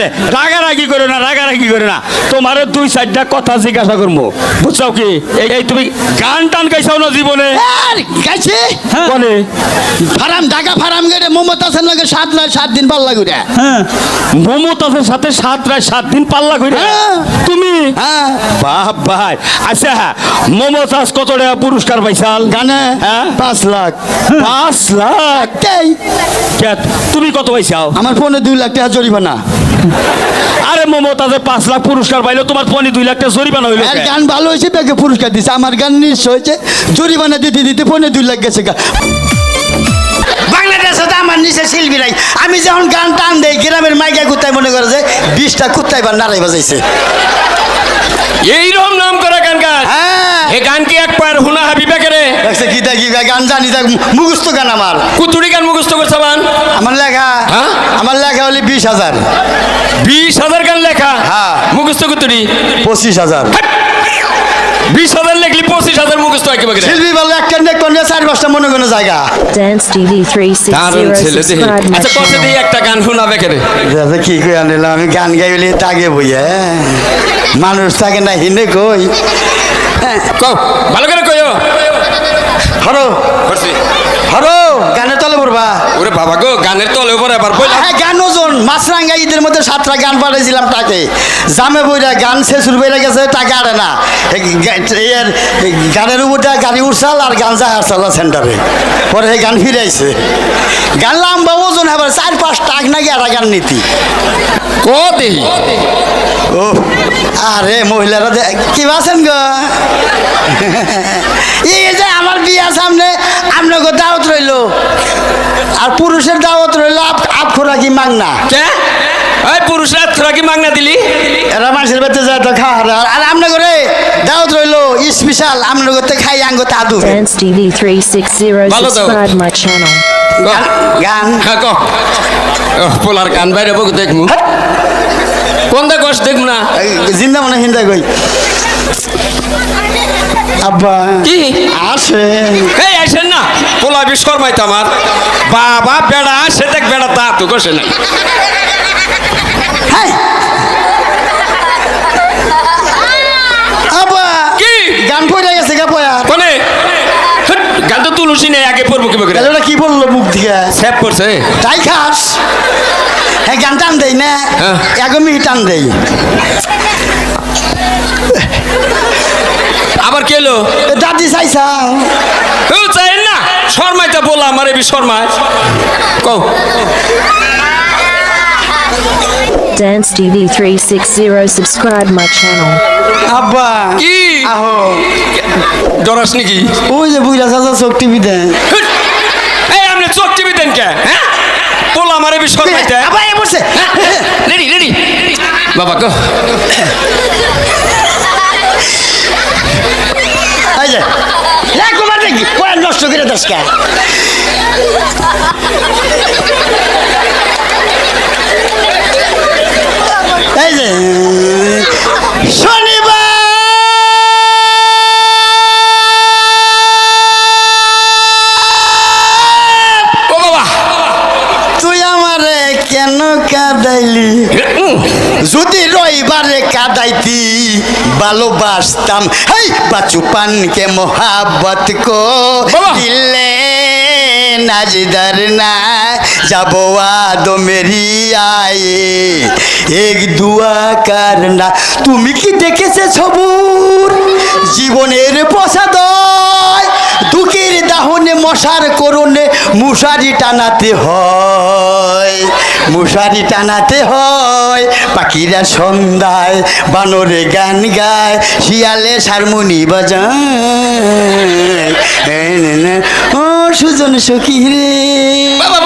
তাহলে রাগারাগি করো না, রাগারাগি করো না। তোমার দুই চারটা কথা জিজ্ঞাসা করবো, বুঝছো কি? এই তুমি গান টান গাইছাও না জীবনে? গাইছি বলে ফারাম ঢাকা ফারাম গেটে মমতাজের লাগে 7 দিন পাল্লা ঘুরে। মমতাজের সাথে 7 দিন পাল্লা ঘুরে তুমি? হ্যাঁ বাহ ভাই। আচ্ছা মমতাজ কত টাকা পুরস্কার পাইছাল গানে? হ্যাঁ 5 লাখ। 5 লাখ? তাই তুমি কত পাইছাও? আমার ফোনে 2 লাখ টাকা জরিমানা। আরে মমতাজের 5 লাখ পুরস্কার পাইলো, তোমার ফোনে 2 লাখ টাকা জরিমানা হইলো? আর গান ভালো হয়েছে ব্যাগে পুরস্কার দিছে, আমার গান নিশ্চয় হয়েছে, জরিমানা দিতে দিতে ফোনে 2 লাখ গেছে। বাংলাদেশে তো আমার নিচে শিল্পী নাই, আমি যখন গান টান দেই গ্রামের মাইকা কুত্তায় মনে করে যে 20টা কুত্তায় বা নাড়াই বাজাইছে। এইরকম নাম করা গান গান? হ্যাঁ এ গান কি এক পায়ের হুনা হাবিবা করে? দেখছে কি দেখি গান জানি, মুখস্থ গান আমার। কুতুরি গান মুখস্থ করছে বান? আমার লেখা হ্যাঁ? আমার লেখা হলে 20,000। 20,000 গান লেখা? হ্যাঁ। মুখস্থ কুতুরি 25,000। 20,000 লিখলি 25,000 মুখস্থ একেবারে? শিল্পী বলে একটা নেক কোন 4-5টা মনে কোনো জায়গা। Dance TV দারুণ 360 ছেলে দেখি। subscribe my আচ্ছা কত channel. দিয়ে একটা গান শোনাবে কেরে? কি কই আনিলাম আমি, গান গাইলে তাগে বইয়া মানুষ থাকে না হিনে কই। কও ভালো করে কইও। হরো করছি। হরো গানে তলে পড়বা। ওরে বাবা গো, গানের তলে উপরে আবার বইলা। হ্যাঁ গান ওজন মাছরাঙ্গা ঈদের মধ্যে 7টা গান পাঠাইছিলাম তাকে, জামে বইরা গান শেষুর বইরা গেছে, টাকা আরে না। এর গানের উপর গাড়ি উঠছাল আর গান যায় আসল সেন্টারে, পরে এই গান ফিরে আইছে। গান লম্বা ওজন আবার 4-5 টাক নাকি একটা গান নীতি। কো দেই ও আরে মহিলারা কি আছেন গো? এই যে আমার বিয়া সামনে আপনাকে দাওয়াত রইলো, আর পুরুষের দাওয়াত রইলো আপ খোরাকি মাংনা। কে এই পুরুষরা তোরা কি মাগনা দিলি? এরা মানুষের বাড়িতে যায় তো খাওয়া, আর আপনার করে দাওয়াত রইলো স্পেশাল, আপনার করতে খাই আঙ্গ তাদু। Dance TV 360 Follow though. subscribe my channel. গান হ্যাঁ কো পোলার গান বাইরে বক দেখমু। কোন দা কষ্ট দেখমু না? জিন্দা মনে হিন্দা কই আব্বা কি আসে এই আসেন না, পোলা বিশ্বকর্মাই তো আমার বাবা বেড়া আসে, দেখ বেড়া তা তো কষে নাই। হাই আব্বা কি গান পড়ে গেছে গা পয়া কোনে? হট, গান তো তুলসী নেই, আগে পড়বো কি বকরে? ওটা কি বললো মুখ দিয়ে? সেভ করছে। তাই খাস? হ্যাঁ গান টান দেই না, হ্যাঁ। একমি টান দেই। আবার কেলো দাদি চাইছা চাই না, শর্মাইটা বললাম আমার এবি শর্মায় কও। Dance TV 360 subscribe my channel. আব্বা কি আহো ডরাস নাকি? ওই যে বুইরা চাচা চোখ টিভি দেন। হুট, এই আপনি চোখ টিভি দেন কে? হ্যাঁ বললাম আমার এবি শর্মাইটা। আব্বা এ বসে রেডি রেডি বাবা কো। এই যে লাগো মানে কি কোন নষ্ট করে দশকা। এই যে শনিবার ও বাবা তুই আমারে কেন কাঁদাইলি? যদি রবিবারে কাঁদাইতি ভালোবাসতাম। হেই বাচুপান কে মোহাব্বত কো বাবা। দিলে নাজদার না যাবো আদো মেরি আয়ে এক দুয়া কারনা। তুমি কি দেখেছে সবুর জীবনের প্রসাদয়, দুঃখের দাহনে মশার করণে মশারি টানাতে হয়, মশারি টানাতে হয়। পাখিরা সন্ধ্যায় বানরে গান গায়, শিয়ালে হারমোনি বাজায়। ও সুজন সখী রে বাবা